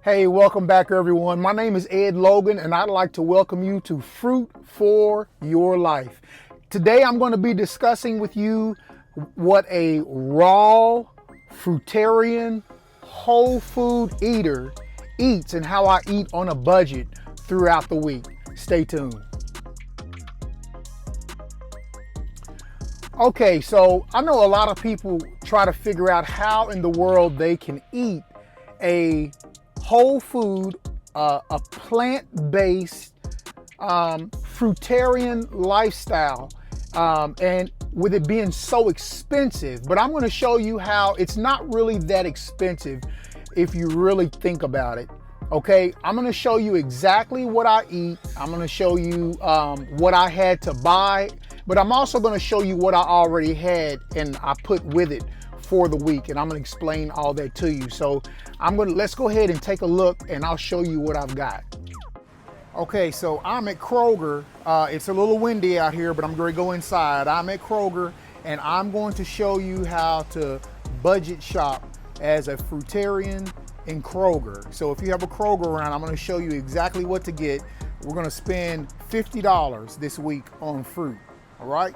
Hey, welcome back everyone. My name is Ed Logan and I'd like to welcome you to Fruit for Your Life. Today I'm going to be discussing with you what a raw, fruitarian, whole food eater eats and how I eat on a budget throughout the week. Stay tuned. Okay, so I know a lot of people try to figure out how in the world they can eat a whole food, a plant-based fruitarian lifestyle, and with it being so expensive. But I'm going to show you how it's not really that expensive if you really think about it. Okay, I'm going to show you exactly what I eat. I'm going to show you what I had to buy, but I'm also going to show you what I already had and I put with it for the week, and I'm going to explain all that to you. So let's go ahead and take a look and I'll show you what I've got. Okay, so I'm at Kroger. It's a little windy out here, but I'm going to go inside. I'm at Kroger and I'm going to show you how to budget shop as a fruitarian in Kroger. So if you have a Kroger around, I'm going to show you exactly what to get. We're going to spend $50 this week on fruit. All right,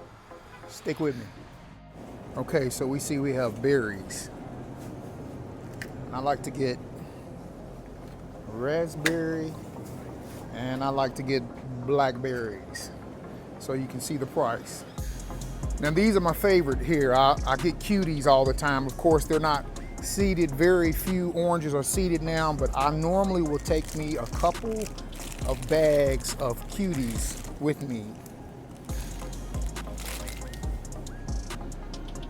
stick with me. Okay, so we have berries. I like to get raspberry and I like to get blackberries. So you can see the price. Now these are my favorite here. I get cuties all the time. Of course, they're not seeded. Very few oranges are seeded now, but I normally will take me a couple of bags of cuties with me.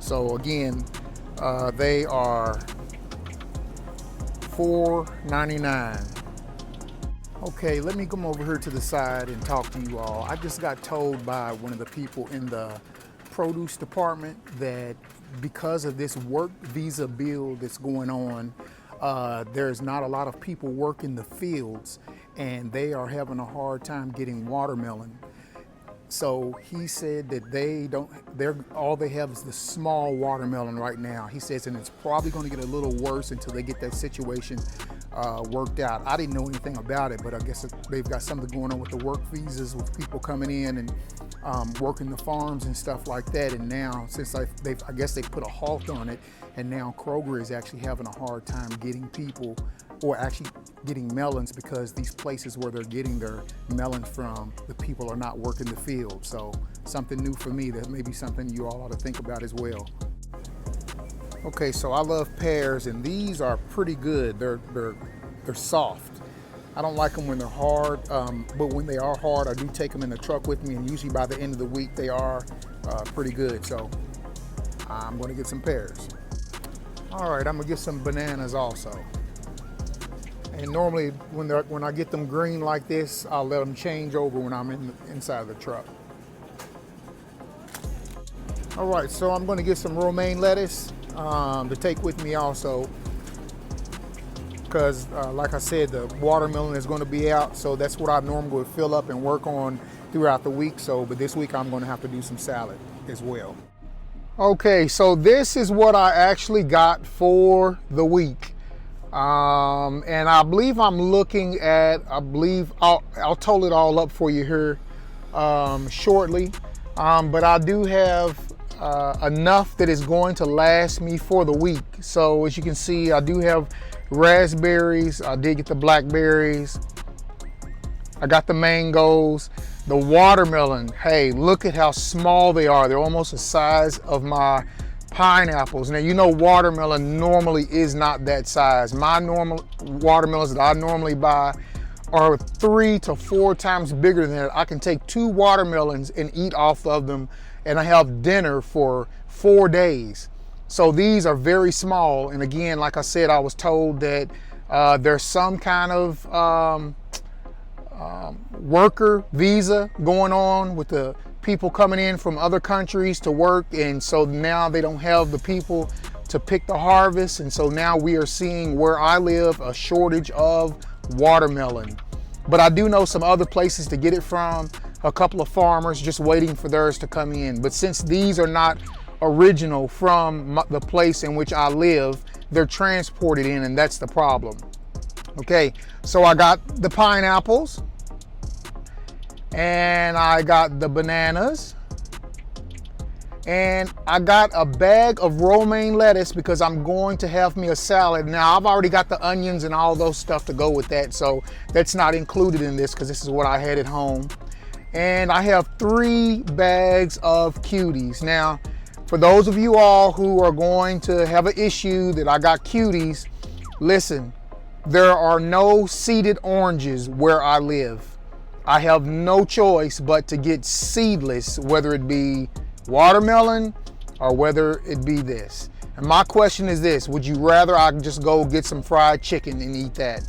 So again, they are $4.99. Okay, let me come over here to the side and talk to you all. I just got told by one of the people in the produce department that because of this work visa bill that's going on, there's not a lot of people working the fields and they are having a hard time getting watermelon. So he said that all they have is the small watermelon right now. He says, and it's probably going to get a little worse until they get that situation worked out. I didn't know anything about it, but I guess they've got something going on with the work visas, with people coming in and working the farms and stuff like that. And now, since I guess they put a halt on it, and now Kroger is actually having a hard time getting people, or actually getting melons, because these places where they're getting their melons from, the people are not working the field. So something new for me, that may be something you all ought to think about as well. Okay, so I love pears, and these are pretty good. They're soft. I don't like them when they're hard, but when they are hard, I do take them in the truck with me, and usually by the end of the week they are pretty good. So I'm going to get some pears. All right, I'm gonna get some bananas also. And normally when I get them green like this, I'll let them change over when I'm inside of the truck. All right, so I'm going to get some romaine lettuce to take with me also, because like I said, the watermelon is going to be out, so that's what I normally would fill up and work on throughout the week. But this week I'm going to have to do some salad as well. Okay, so this is what I actually got for the week. And I believe I'm looking at, I'll total it all up for you here shortly. But I do have enough that is going to last me for the week. So as you can see, I do have raspberries. I did get the blackberries. I got the mangoes. The watermelon, hey, look at how small they are. They're almost the size of my pineapples. Now, you know, watermelon normally is not that size. My normal watermelons that I normally buy are 3 to 4 times bigger than that. I can take 2 watermelons and eat off of them, and I have dinner for 4 days. So these are very small. And again, like I said, I was told that there's some kind of worker visa going on with the people coming in from other countries to work, and so now they don't have the people to pick the harvest, and so now we are seeing where I live a shortage of watermelon. But I do know some other places to get it from, a couple of farmers just waiting for theirs to come in. But since these are not original from the place in which I live, they're transported in, and that's the problem. Okay, so I got the pineapples and I got the bananas and I got a bag of romaine lettuce because I'm going to have me a salad. Now I've already got the onions and all those stuff to go with that, so that's not included in this because this is what I had at home. And I have 3 bags of cuties. Now, for those of you all who are going to have an issue that I got cuties, listen, there are no seeded oranges where I live. I have no choice but to get seedless, whether it be watermelon or whether it be this. And my question is this: would you rather I just go get some fried chicken and eat that?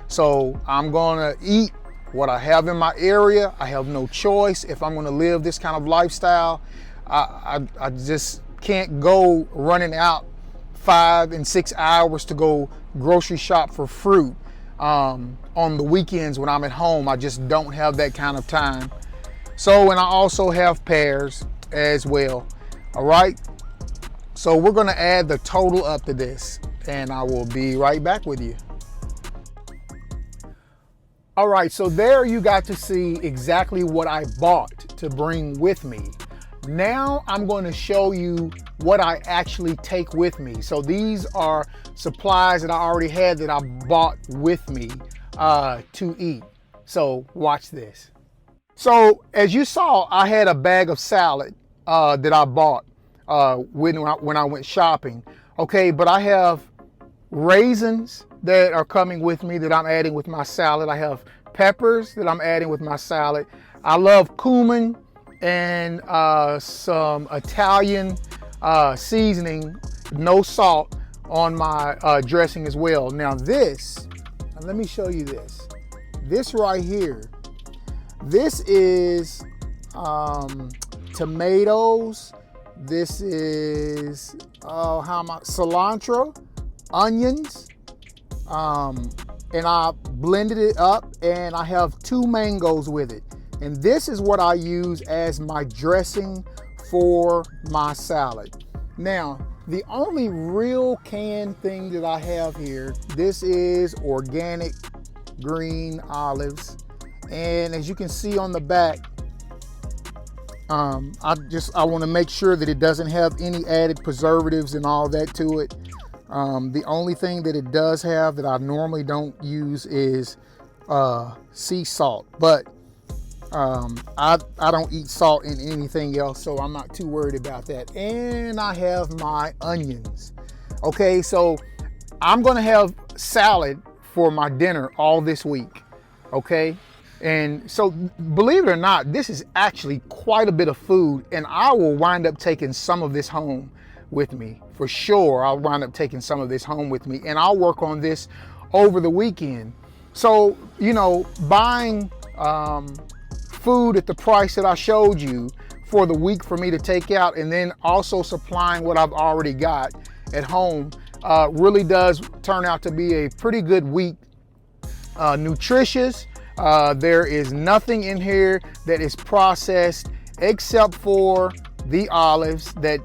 So I'm gonna eat what I have in my area. I have no choice if I'm gonna live this kind of lifestyle. I just can't go running out 5 and 6 hours to go grocery shop for fruit on the weekends when I'm at home. I just don't have that kind of time. So, and I also have pears as well. All right, so we're going to add the total up to this and I will be right back with you. All right, so there you got to see exactly what I bought to bring with me. Now I'm going to show you what I actually take with me. So these are supplies that I already had that I bought with me to eat. So watch this. So as you saw, I had a bag of salad that I bought when I went shopping. Okay, but I have raisins that are coming with me that I'm adding with my salad. I have peppers that I'm adding with my salad. I love cumin and some Italian seasoning, no salt, on my dressing as well. Now this, let me show you this. This right here, this is tomatoes. This is cilantro, onions, and I blended it up, and I have 2 mangoes with it. And this is what I use as my dressing for my salad. Now, the only real canned thing that I have here, this is organic green olives. And as you can see on the back, I want to make sure that it doesn't have any added preservatives and all that to it. The only thing that it does have that I normally don't use is sea salt, but I don't eat salt in anything else, so I'm not too worried about that. And I have my onions. Okay, so I'm gonna have salad for my dinner all this week. Okay, and so believe it or not, this is actually quite a bit of food, and I will wind up taking some of this home with me for sure. I'll wind up taking some of this home with me, and I'll work on this over the weekend. So, you know, buying food at the price that I showed you for the week for me to take out, and then also supplying what I've already got at home, really does turn out to be a pretty good week. Nutritious. There is nothing in here that is processed except for the olives that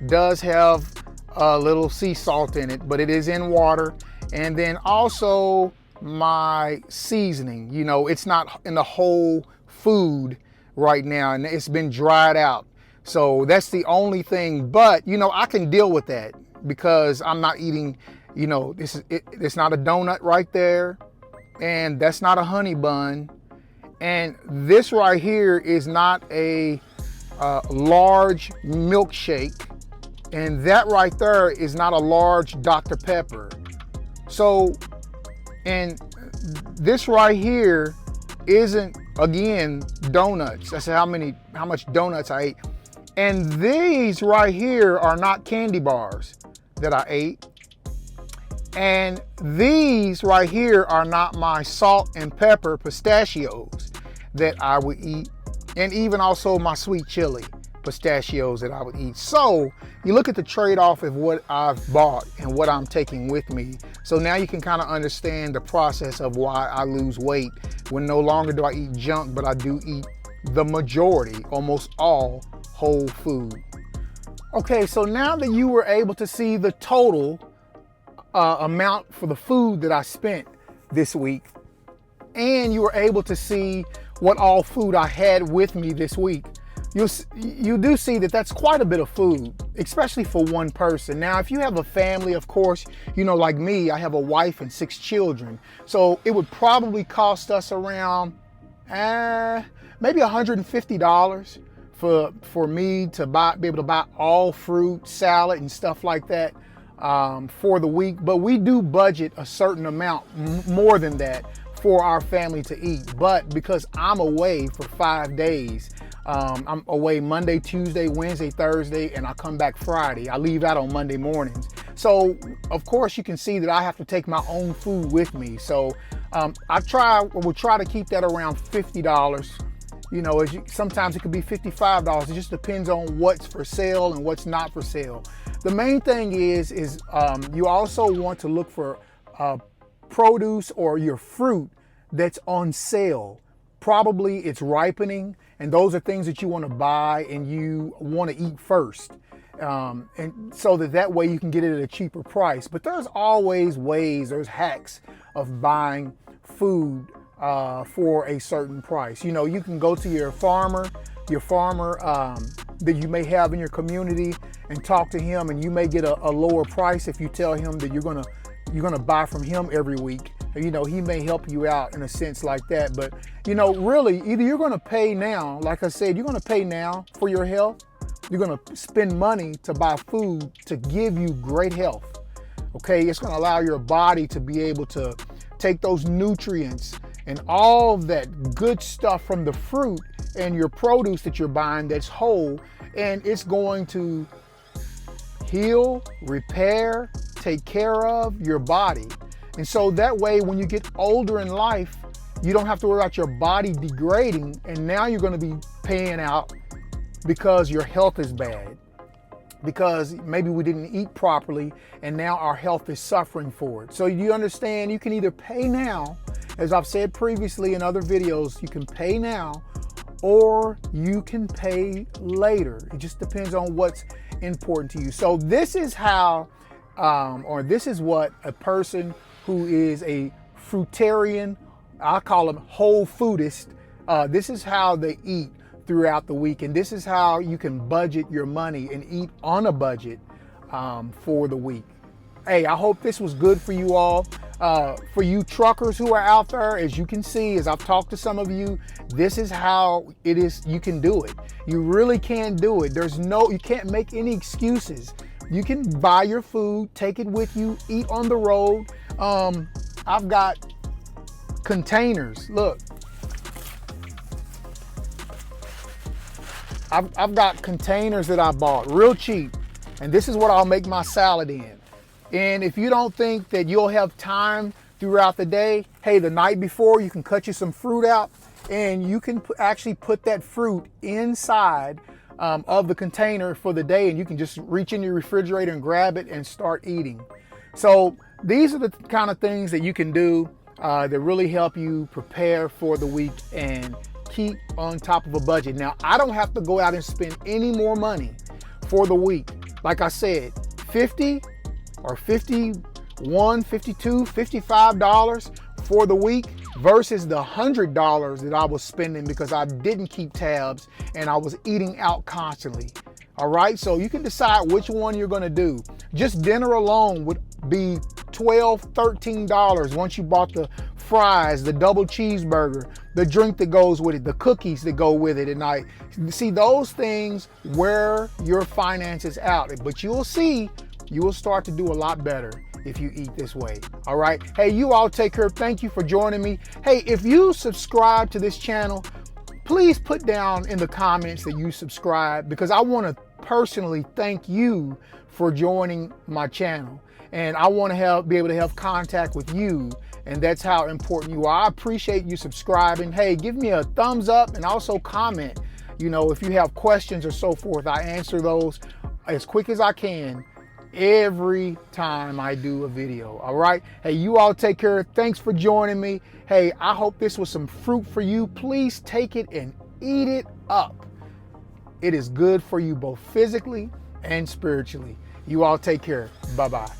does have a little sea salt in it, but it is in water. And then also my seasoning, you know, it's not in the whole food right now, and it's been dried out. So that's the only thing, but you know, I can deal with that because I'm not eating, you know, it's not a donut right there, and that's not a honey bun, and this right here is not a large milkshake, and that right there is not a large Dr. Pepper. So, and this right here isn't, again, donuts. That's how much donuts I ate. And these right here are not candy bars that I ate. And these right here are not my salt and pepper pistachios that I would eat. And even also my sweet chili pistachios that I would eat. So you look at the trade-off of what I've bought and what I'm taking with me. So now you can kind of understand the process of why I lose weight when no longer do I eat junk, but I do eat the majority, almost all whole food. Okay, so now that you were able to see the total amount for the food that I spent, this week, and you were able to see what all food I had with me this week, you do see that that's quite a bit of food, especially for one person. Now, if you have a family, of course, like me, I have a wife and 6 children. So it would probably cost us around maybe $150 for me to be able to buy all fruit, salad, and stuff like that for the week. But we do budget a certain amount, more than that, for our family to eat. But because I'm away for 5 days, I'm away Monday, Tuesday, Wednesday, Thursday, and I come back Friday. I leave out on Monday mornings. So, of course, you can see that I have to take my own food with me. So, we'll try to keep that around $50. Sometimes it could be $55. It just depends on what's for sale and what's not for sale. The main thing is you also want to look for produce or your fruit that's on sale. Probably it's ripening, and those are things that you want to buy and you want to eat first. And so that way you can get it at a cheaper price. But there's always there's hacks of buying food for a certain price. You can go to your farmer that you may have in your community and talk to him, and you may get a lower price if you tell him that you're gonna buy from him every week. He may help you out in a sense like that. But really, either you're gonna pay now, like I said, you're gonna pay now for your health. You're gonna spend money to buy food to give you great health. Okay, it's gonna allow your body to be able to take those nutrients and all that good stuff from the fruit and your produce that you're buying that's whole, and it's going to heal, repair, take care of your body. And so that way, when you get older in life, you don't have to worry about your body degrading, and now you're going to be paying out because your health is bad, because maybe we didn't eat properly and now our health is suffering for it. So you understand, you can either pay now, as I've said previously in other videos, you can pay now or you can pay later. It just depends on what's important to you. So this is how, this is what a person who is a fruitarian, I call them whole foodist, this is how they eat throughout the week. And this is how you can budget your money and eat on a budget for the week. Hey, I hope this was good for you all. For you truckers who are out there, as you can see, as I've talked to some of you, this is how it is. You can do it. You really can do it. You can't make any excuses. You can buy your food, take it with you, eat on the road. I've got containers. Look, I've got containers that I bought real cheap, and this is what I'll make my salad in. And if you don't think that you'll have time throughout the day, hey, the night before you can cut you some fruit out, and you can actually put that fruit inside of the container for the day, and you can just reach in your refrigerator and grab it and start eating. So these are the kind of things that you can do that really help you prepare for the week and keep on top of a budget. Now, I don't have to go out and spend any more money for the week. Like I said, $50 or $51, $52, $55 for the week versus the $100 that I was spending because I didn't keep tabs and I was eating out constantly. All right, so you can decide which one you're gonna do. Just dinner alone would be $12, $13 once you bought the fries, the double cheeseburger, the drink that goes with it, the cookies that go with it at night. See, those things wear your finances out, but you will see, you will start to do a lot better if you eat this way. All right. Hey, you all take care. Thank you for joining me. Hey, if you subscribe to this channel, please put down in the comments that you subscribe, because I want to personally thank you for joining my channel. And I want to be able to have contact with you. And that's how important you are. I appreciate you subscribing. Hey, give me a thumbs up and also comment. If you have questions or so forth, I answer those as quick as I can every time I do a video. All right. Hey, you all take care. Thanks for joining me. Hey, I hope this was some fruit for you. Please take it and eat it up. It is good for you both physically and spiritually. You all take care. Bye-bye.